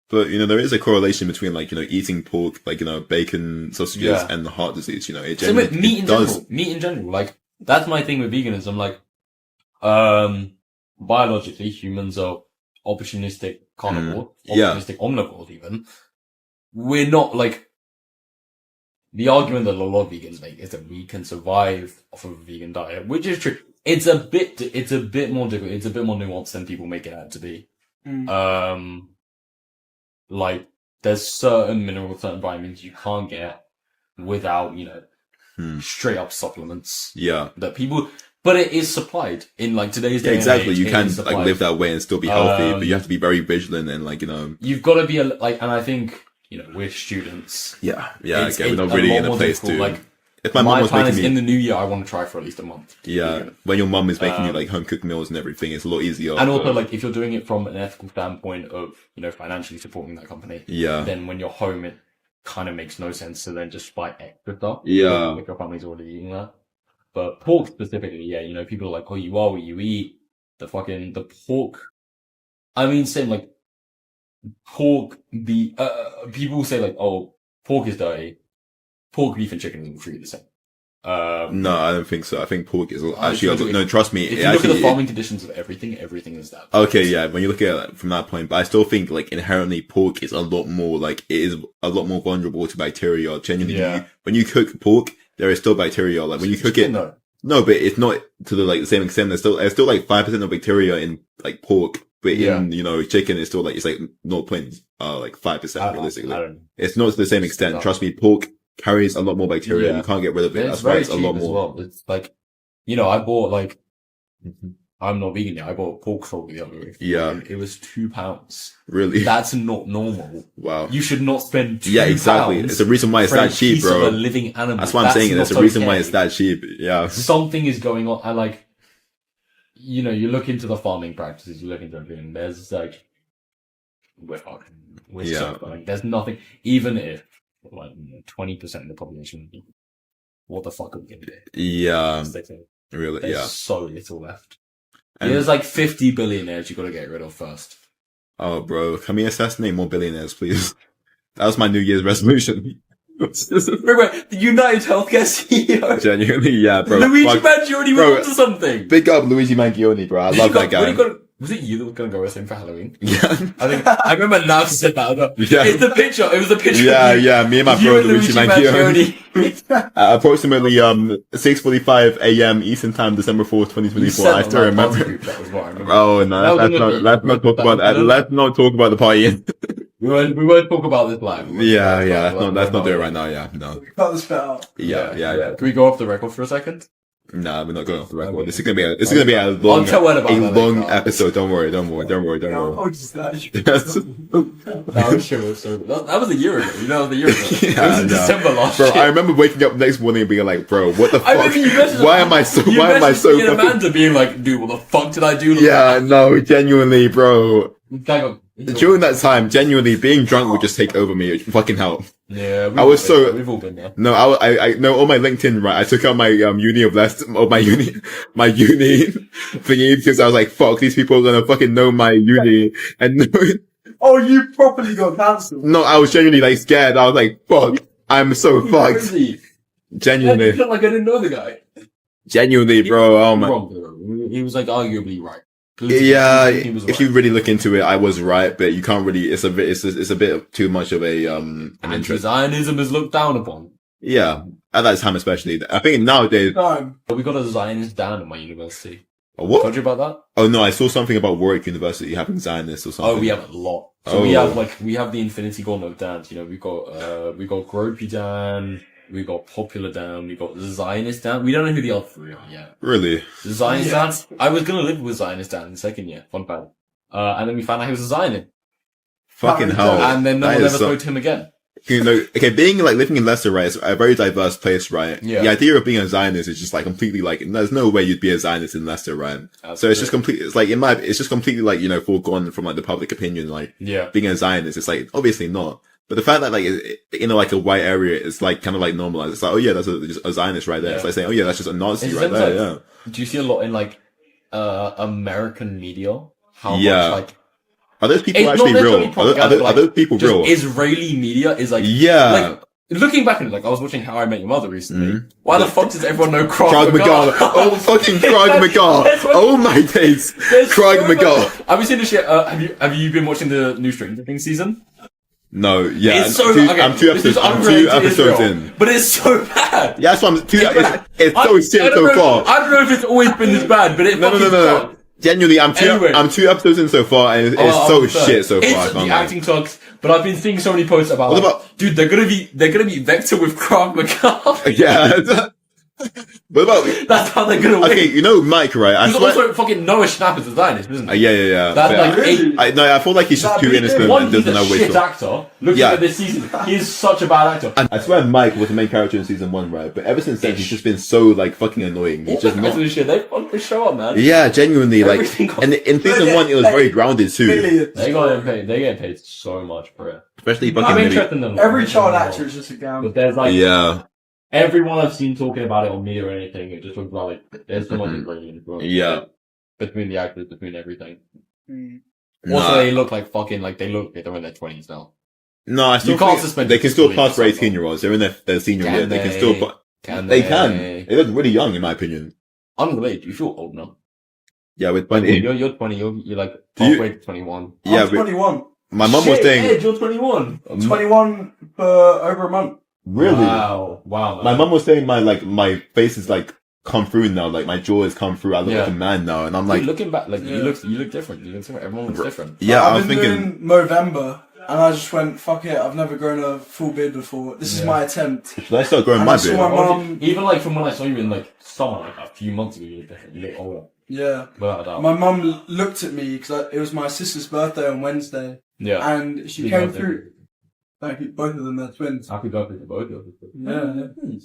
But, there is a correlation between, like, eating pork, like, bacon, sausages, and the heart disease, it so with meat in general, like, that's my thing with veganism. Like, biologically, humans are opportunistic carnivore, opportunistic omnivores even. We're not, like, the argument that a lot of vegans make is that we can survive off of a vegan diet, which is true. It's a bit more difficult, it's a bit more nuanced than people make it out to be. Like, there's certain minerals, certain vitamins you can't get without, straight up supplements. Yeah. That people, but it is supplied in like today's day. Exactly. And age, you can like live that way and still be healthy, but you have to be very vigilant and like, you've got to be and I think, we're students. Yeah. Yeah. We're not really in a place to, like, if my mom was making me in the new year, I want to try for at least a month. Yeah. When your mum is making you like home cooked meals and everything, it's a lot easier. And also like if you're doing it from an ethical standpoint of, financially supporting that company. Yeah. Then when you're home, it kind of makes no sense to then just buy extra stuff. Yeah. Like your family's already eating that. But pork specifically, people are like, oh, you are what you eat. The pork. I mean, same like pork, people say like, oh, pork is dirty. Pork, beef, and chicken is all treated the same. No, I don't think so. I think pork is actually, no, trust me. If you look at the farming conditions of everything is that. Okay, yeah, when you look at it from that point, but I still think like inherently pork is a lot more like, it is a lot more vulnerable to bacteria. Genuinely, when you cook pork, there is still bacteria. Like when you cook it, no, but it's not to the same extent. There's still like 5% of bacteria in like pork, but in, chicken, it's still like, it's like 0.5% realistically. It's not to the same extent. Trust me, pork carries a lot more bacteria. You can't get rid of it. That's why it's a lot more. Well. It's like, I bought like, I'm not vegan yet. I bought pork salt the other week. Yeah. It was £2. Really? That's not normal. Wow. You should not spend £2. Yeah, exactly. It's the reason why it's that cheap, bro. Of a living animal. That's what I'm saying. There's a reason why it's that cheap. Yeah. Something is going on. And like, you look into the farming practices, you look into everything. There's like, we're so like, there's nothing, even if, like 20% of the population, what the fuck are we gonna do? Yeah. Really? There's so little left. There's like 50 billionaires you gotta get rid of first. Oh, bro. Can we assassinate more billionaires, please? That was my New Year's resolution. Wait, the United Healthcare CEO. Genuinely, yeah, bro. Luigi Mangione went onto something. Big up Luigi Mangione, bro. I love that guy. Was it you that was going to go with him for Halloween? Yeah. I remember now you said that. Yeah. It's the picture. It was the picture. Yeah. Me and my You bro, and Luigi Mangione. Mangione. Approximately 6:45 a.m. Eastern Time, December 4th, 2024. I still remember. That was what I remember. Oh no, let's not talk about that. Let's not talk about the party. We won't talk about this live. Yeah. Let's not do it right now. Yeah, no. Cut this bit out. Yeah. Can we go off the record for a second? Nah, we're not going off the record. Okay. This is gonna be a long, episode. Don't worry. Oh, just that. That was a year ago. You know, it was a year ago. Yeah, it was in December last bro, year. I remember waking up next morning and being like, bro, what the fuck? I mean, why am I so fucking fucking... Amanda being like, dude, what the fuck did I do? Yeah, no, genuinely, bro. During that time, genuinely, being drunk would just take over me. It fucking help. Yeah, we've all been there. No, I know on my LinkedIn, right, I took out my, uni of my uni thingy because I was like, fuck, these people are gonna fucking know my uni and Oh, you properly got cancelled. No, I was genuinely like scared. I was like, fuck, I'm so fucked. Genuinely. Yeah, like I didn't know the guy. Genuinely, bro. Oh my. He was like arguably right. Yeah, if you really look into it, I was right, but you can't really. It's a bit too much of a an interest. Zionism is looked down upon. Yeah, at that time especially. I think nowadays. We got a Zionist down at my university. What? Told you about that? Oh no, I saw something about Warwick University having Zionists or something. Oh, we have a lot. So we have the Infinity Gauntlet dance. You know, we got Gropey Dan. We got Popular down, we got Zionist down. We don't know who the other three are yet. Really? Zionist down. I was gonna live with Zionist down in the second year. Fun fact. And then we found out he was a Zionist. Fucking hell. And then no one ever spoke to him again. You know, okay, being like living in Leicester, right, is a very diverse place, right? Yeah. The idea of being a Zionist is just like completely like, there's no way you'd be a Zionist in Leicester, right? Absolutely. So it's just completely, it's just completely like, you know, foregone from like the public opinion, like, being a Zionist. It's like, obviously not. But the fact that like in like a white area, it's like kind of like normalized. It's like, oh yeah, that's just a Zionist right there. Yeah. It's like saying, oh yeah, that's just a Nazi right there. Yeah. Do you see a lot in like American media? How much like are those people actually real? Are those people real? Israeli media is like like looking back on it, like I was watching How I Met Your Mother recently. Mm-hmm. Why the fuck does everyone know Craig McGraw? Oh fucking Craig McGraw! Oh my days, Craig McGraw! Have you seen this shit? Have you been watching the new Stranger Things season? No, yeah. It's so I'm two episodes in. But it's so bad. Yeah, that's what it's so shit so far. I don't know if it's always been this bad, but it No. Genuinely, I'm two episodes in so far, and it's so shit so far. The acting sucks, but I've been seeing so many posts about dude, they're gonna be Vector with Craig McGraw. Yeah. What about that's how they're gonna win. Okay, you know Mike, right? I swear, also fucking Noah Schnapp is a Zionist, isn't he? Yeah. That's I feel like he's just too innocent and doesn't know which. He's a shit actor. Looking at this season, he is such a bad actor. I swear Mike was the main character in season 1, right? But ever since then, he's just been so like fucking annoying. He's just not. They fucked the show up, man. Yeah, genuinely, like, and in season 1, it was very grounded too. They get paid so much for it. Especially fucking. I'm interested in them. Every child actor is just a gamble. But there's like everyone I've seen talking about it on media or anything, it just looks like there's so much ingredients between the actors, between everything. Also, they look like fucking like they're in their 20s now. No, I still you can't suspend. They can still pass for 18-year-olds. They're in their senior year. They can still. They can. They look really young, in my opinion. Underage. You feel old now. Yeah, with 20. You're 20. You're like halfway to 21. Yeah, I'm 21. My mum was saying. Ed, you're 21. 21 for over a month. Really? Wow. Man. My mum was saying my face is like come through now. Like my jaw has come through. I look like a man now, and I'm like looking back. Like you look different. You look different. Everyone looks different. Yeah, I was thinking Movember, and I just went fuck it. I've never grown a full beard before. This is my attempt. Should I start growing my beard? My mum, even like from when I saw you in like summer, like a few months ago, you look different. You look older. Yeah. Without a doubt. My mum looked at me because it was my sister's birthday on Wednesday. Yeah. And she came through. Thank you. Both of them, they're twins. Happy birthday to both of you.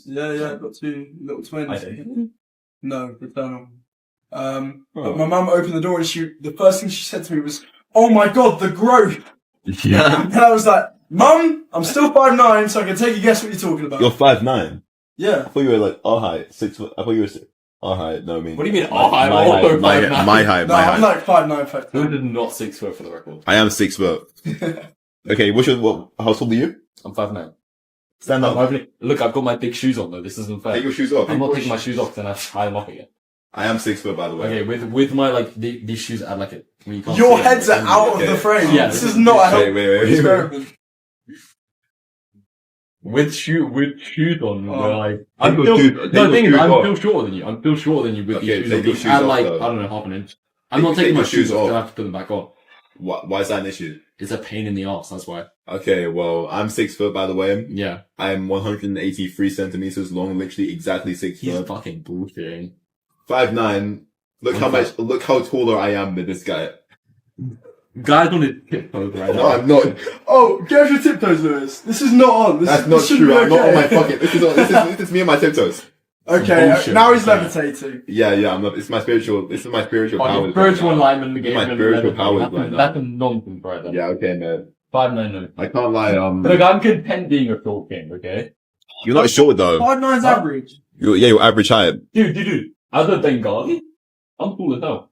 Yeah. Got two little twins. No, fraternal. But my mum opened the door and the first thing she said to me was, "Oh my god, the growth!" Yeah. And I was like, "Mum, I'm still 5'9", so I can take a guess what you're talking about." You're 5'9". Yeah. I thought you were like our height, 6 foot. I thought you were our height. No, I mean. What do you mean our height? My height. No, I'm like 5'9", 5'10". Who is not 6 foot for the record? I am 6 foot. Okay, how tall are you? I'm 5'9". Stand up. Look, I've got my big shoes on though. This isn't fair. Take your shoes off. I'm not taking my shoes off, then I tie them up again. I am 6 foot, by the way. Okay, with my, like, these shoes add, like, your heads are out of the frame. Yeah, this is not a helpful wait. experiment. With shoes on, where, like, I'm still shorter than you. I'm still shorter than you with Okay, these take your shoes shoes on. And, off, like, though. I don't know, half an inch. I'm not taking my shoes off, I have to put them back on. Why is that an issue? It's a pain in the arse, that's why. Okay, well, I'm 6 foot, by the way. Yeah. I'm 183 centimeters long, literally exactly 6 He's foot. fucking bullshitting. 5'9". Look how taller I am than this guy. Guy's on his tiptoes right No, now. I'm not. Oh, get off your tiptoes, Lewis. This is not on. That's not true. I'm not on my fucking. This is me on my tiptoes. Okay, Bullshit. now he's levitating. Yeah, I'm not. This is my spiritual power. Spiritual alignment, the game. My spiritual powers right now. That's a nonsense right there. Yeah, okay, man. 5'9". I can't lie. Look, I'm content being a short king, okay? You're not short though. 5'9's average. You're average height. Dude. As a Bengali, I'm cool as hell.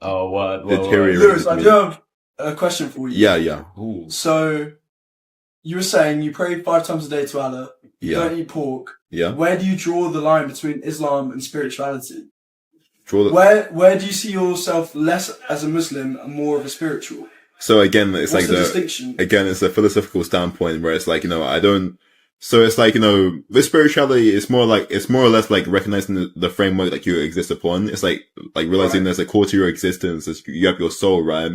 Oh, what? Lewis, I do have a question for you. Yeah. Ooh. So, you were saying you pray 5 times a day to Allah. You Yeah. don't eat pork. Yeah. Where do you draw the line between Islam and spirituality? Draw the. Where do you see yourself less as a Muslim and more of a spiritual? So again, it's What's like the distinction? Again, it's a philosophical standpoint where it's like, I don't, so it's like, with spirituality, it's more or less like recognizing the framework that you exist upon. It's like realizing there's a core to your existence. You have your soul, right?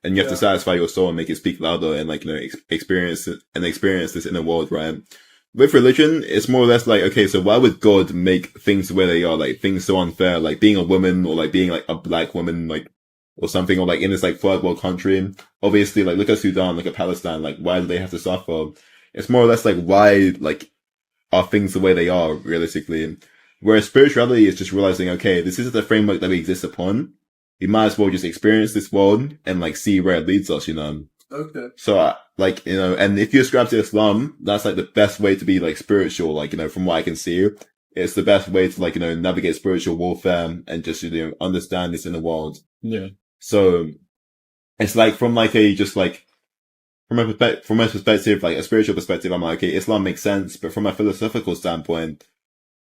And you have to satisfy your soul and make it speak louder and experience this inner world, right? With religion, it's more or less like, okay, so why would God make things the way they are? Like things so unfair, like being a woman or like being like a black woman, like, or something, or like in this like third world country. Obviously, like look at Sudan, look at Palestine, like why do they have to suffer? It's more or less like why like are things the way they are realistically. Whereas spirituality is just realizing, okay, this is the framework that we exist upon. We might as well just experience this world and like see where it leads us, Okay. So and if you ascribe to Islam, that's like the best way to be like spiritual, like, from what I can see. It's the best way to like, navigate spiritual warfare and just, understand this inner world. Yeah. So it's like from like from a perspective, like a spiritual perspective, I'm like, okay, Islam makes sense, but from a philosophical standpoint,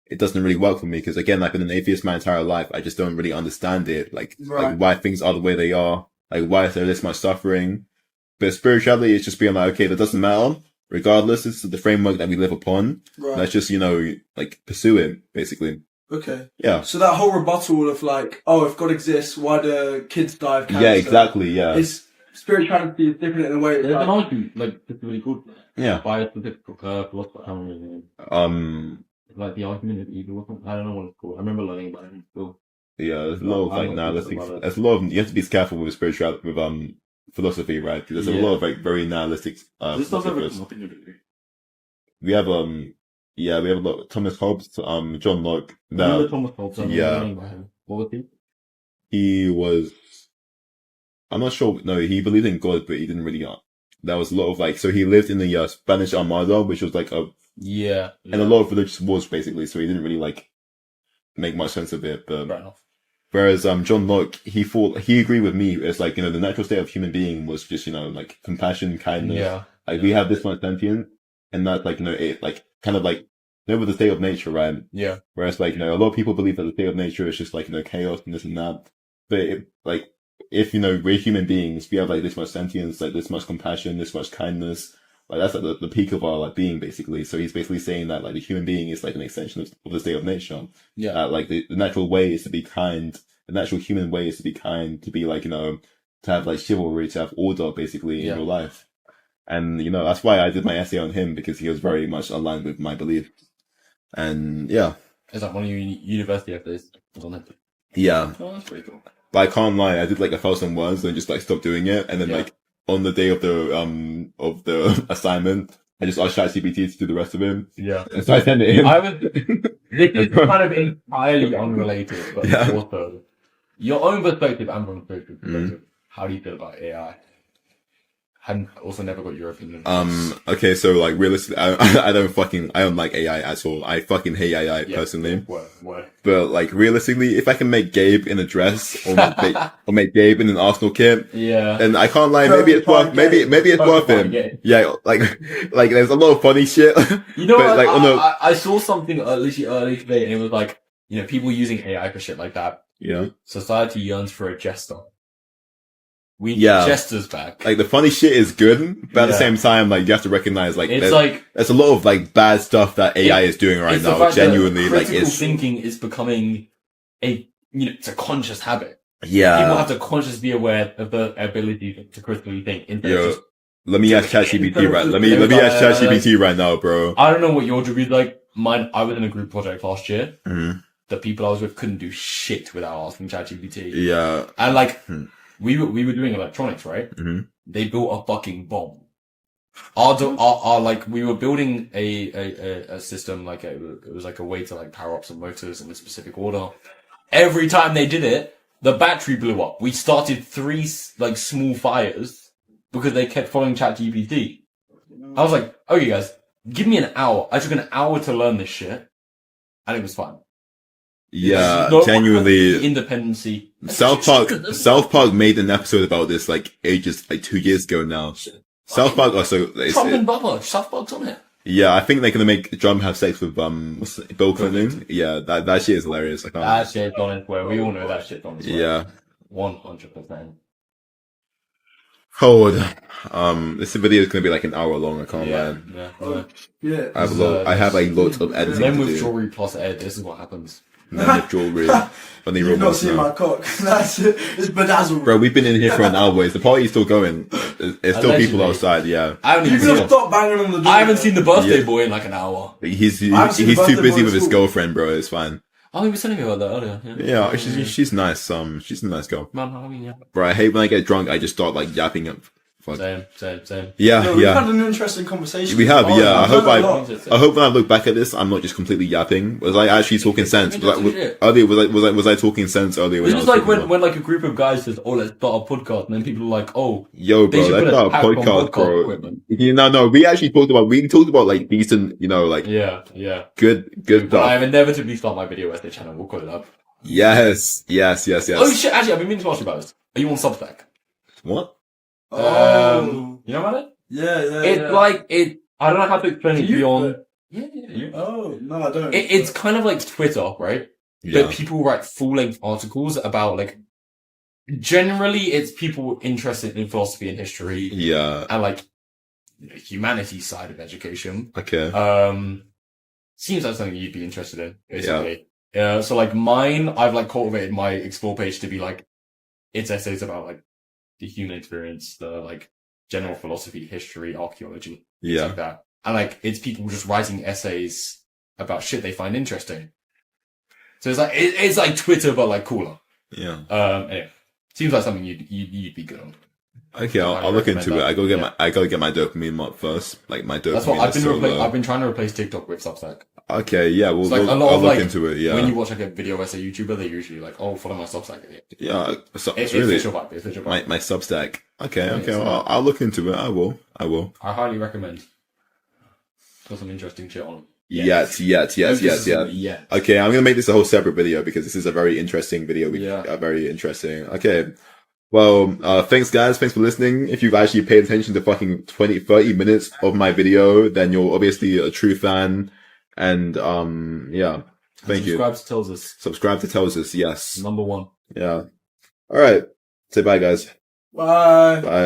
it doesn't really work for me because again, I've been an atheist my entire life. I just don't really understand it, like why things are the way they are, like why is there this much suffering. But spirituality is just being like, okay, that doesn't matter. Regardless, it's the framework that we live upon. Right. Let's just, like pursue it, basically. Okay. Yeah. So that whole rebuttal of like, oh, if God exists, why do kids die of cancer? Yeah, exactly. Yeah. Spirituality is different in a way. There's an argument, like, it's really good. Yeah. By a specific philosopher, I don't really know. Like the argument of evil or something. I don't know what it's called. I remember learning about it in school. Yeah, there's a lot of like nihilistic. There's a lot of, you have to be careful with spirituality, with philosophy, right? Because there's a lot of like very nihilistic. This does have nothing to do. We have we have a lot. Thomas Hobbes, John Locke. Thomas Hobbes. Yeah. What was he? He was. I'm not sure. No, he believed in God, but he didn't really. There was a lot of like. So he lived in the Spanish Armada, which was like and a lot of religious wars basically. So he didn't really like make much sense of it. But Right enough. whereas John Locke, he agreed with me. It's like, the natural state of human being was just, like compassion, kindness. Yeah. Like we have this much sentience, and that's like, it like kind of like with the state of nature, right? Yeah. Whereas like, a lot of people believe that the state of nature is just like, chaos and this and that. But if we're human beings, we have like this much sentience, like this much compassion, this much kindness. Like that's like the peak of our like being basically. So he's basically saying that like the human being is like an extension of the state of nature. Yeah. Like the natural way is to be kind. The natural human way is to be kind, to be like, to have like chivalry, to have order basically in your life. And, that's why I did my essay on him, because he was very much aligned with my belief. And yeah. It's like one of your university essays on it. Yeah. Oh, that's pretty cool. But I can't lie, I did like 1,000 words and just like stopped doing it. And then like on the day of the assignment, I just asked ChatGPT to do the rest of it. Yeah. And so I sent it in. This is kind of entirely unrelated, but also your own perspective and from a spiritual perspective. How do you feel about AI? And also never got your opinion. Okay, so like realistically, I don't like AI at all. I fucking hate AI personally. Word. But like realistically, if I can make Gabe in a dress or make Gabe in an Arsenal kit, then I can't lie. Maybe it's worth it. Yeah, like there's a lot of funny shit. You know, but, I saw something literally early today, and it was like you know, people using AI for shit like that. Yeah. Society yearns for a jester. We need jesters back. Like, the funny shit is good, but at the same time, like, you have to recognize, like, it's like, there's a lot of, like, bad stuff that AI is doing right now. Genuinely, like, critical thinking is becoming it's a conscious habit. Yeah. People have to consciously be aware of the ability to critically think. Let me ask ChatGPT right. Let me ask ChatGPT right now, bro. I don't know what your degree is like. Mine, I was in a group project last year. Mm-hmm. The people I was with couldn't do shit without asking ChatGPT. Yeah. And like, we were doing electronics, right? Mm-hmm. They built a fucking bomb. Our like, we were building a system, like it was like a way to like power up some motors in a specific order. Every time they did it, the battery blew up. We started 3 like small fires because they kept following ChatGPT. I was like, okay guys, give me an hour. I took an hour to learn this shit and it was fine. Yeah, genuinely. Independency. South Park made an episode about this like 2 years ago now. South Park also. Trump and Bubba. South Park's on it. Yeah, I think they're gonna make Trump have sex with Bill Clinton. Yeah, that shit is hilarious. That shit's on its way. We all know that shit's on its way. Yeah, 100%. Hold. This video is gonna be like an hour long. I can't lie. Yeah. I have a lot of editing. Then with jewelry plus ed, this is what happens. Men with jewelry. You've not seen my cock. That's it. It's bedazzled. Bro, we've been in here for an hour. Is the party's still going? There's still people outside. Yeah. I haven't even stop banging on the door. I haven't seen the birthday boy in like an hour. He's too busy with his girlfriend, bro. It's fine. Oh, he was telling me about that earlier. Yeah, she's nice. She's a nice girl. Man, Bro, I hate when I get drunk. I just start like yapping up. Same. Yeah, we've had an interesting conversation. We have, yeah. I hope when I look back at this, I'm not just completely yapping. Was I actually talking sense? Was I talking sense earlier? It's just like when like a group of guys says, "Oh, let's start a podcast," and then people are like, "Oh, yo, bro, let's start a podcast, bro." No, we actually talked about like decent, like good stuff. I have inevitably start my video essay channel. We'll call it up. Yes. Oh shit! Actually, I've been meaning to ask you about this. Are you on Substack? What? You know about it? Yeah. It's like it. I don't know how to explain it beyond. Yeah. Oh no, I don't. It's kind of like Twitter, right? Yeah. But people write full-length articles about like. Generally, it's people interested in philosophy and history. Yeah. And like, humanities side of education. Okay. Seems like something you'd be interested in, basically. Yeah. So like mine, I've like cultivated my explore page to be like, it's essays about like the human experience, the like general philosophy, history, archaeology, things like that. And like, it's people just writing essays about shit they find interesting. So it's like, it's like Twitter, but like cooler. Yeah. Anyway, seems like something you'd be good on. Okay, I'll look into it. I gotta get my dopamine up first. Like my dopamine. That's what I've been trying to replace TikTok with Substack. Okay, yeah, I'll look into it. Yeah. When you watch like a video essay YouTuber, they're usually like, "Oh, follow my Substack." Yeah, it's official vibe. My Substack. Okay. I'll look into it. I will. I highly recommend. Got some interesting shit on. Yes. Yeah. Okay, I'm gonna make this a whole separate video because this is a very interesting video. Very interesting. Okay. Well, thanks guys. Thanks for listening. If you've actually paid attention to fucking 30 minutes of my video, then you're obviously a true fan. And, yeah. Thank you. Subscribe to Tells Us. Yes. Number 1. Yeah. All right. Say bye, guys. Bye.